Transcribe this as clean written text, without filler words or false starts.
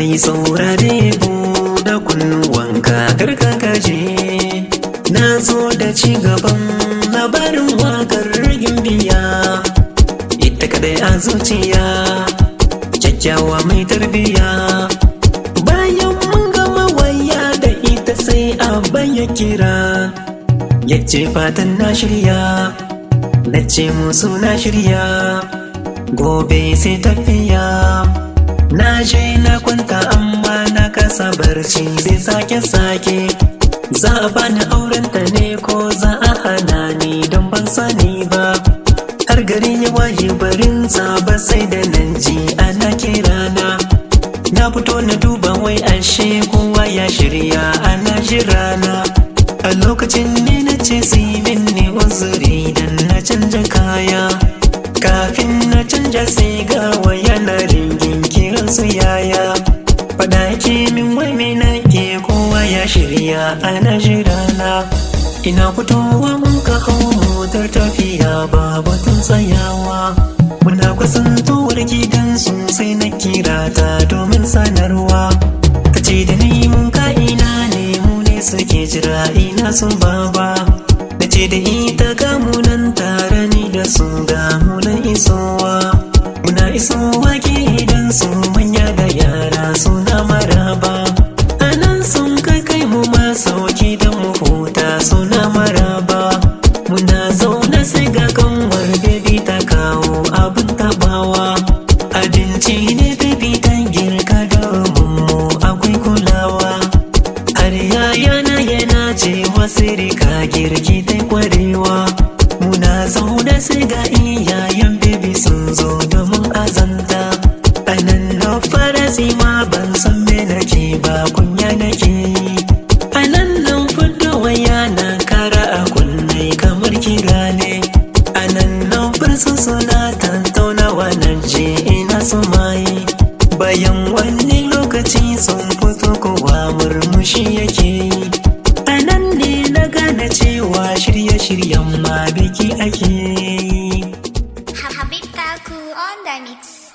mai saurare da kunnuwanka karka gaje. Na zo da ci gaban labarin wakar Gimbiya, ita kadai a zuciya, kyakkyawa mai tarbiya. Bayan mun gama waya da ita sai abba ya kira, ya ce fatan na shirya, na ce musu na shirya, gobe sai tafiya. Na je na kwanta amma na kasa barci sai sake. Za a bani aurenta ne ko za a hana ni don ban sani ba. Har gari ya waye barin ba sai da nan ji ana kirana. Na fito na duba wai ashe kowa ya shirya ana jirana. A lokacin ne na ce simin ne uzuri dan na canja kaya. Kafin na canja sai ga waya na ringin kiran su yaya. Fada ke min wai me nake kowa ya shirya ana jirana. Ina fitowa mun ka hau motar tafiya ba batun tsayawa. Muna kusantowar gidansu sai na kira ta domin sanarwa. Ta ce da ni mun ka ina ne mu ne suke jira ina sun baba. Na ce da ita gamunan tare ni da su gamunan isowa. Muna isowa gidansu manya da yara suna maraba. Anan sun kai mu masauki don mu huta suna maraba. Muna zaune sai ga kanwar baby ta kawo abin tabawa. Abinci ne baby ta girka domin mu akwai kulawa. Har yayana yana cewa sirika girki ta kwarewa. Muna zaune sai ga iyayen baby sun zo domin azanta. Anan na fara ma ban san me nake ba kunya nake yi. Anan nan fito waya na kara a kunne kamar kira ne. Anan nan farsu suna tantaunawa na je ina su maye. Bayan wani lokaci sun fito kowa murmushi yake yi. Anan ne na gane cewa shirye-shiryen ma biki ake yi. Habib Kaku on the mix.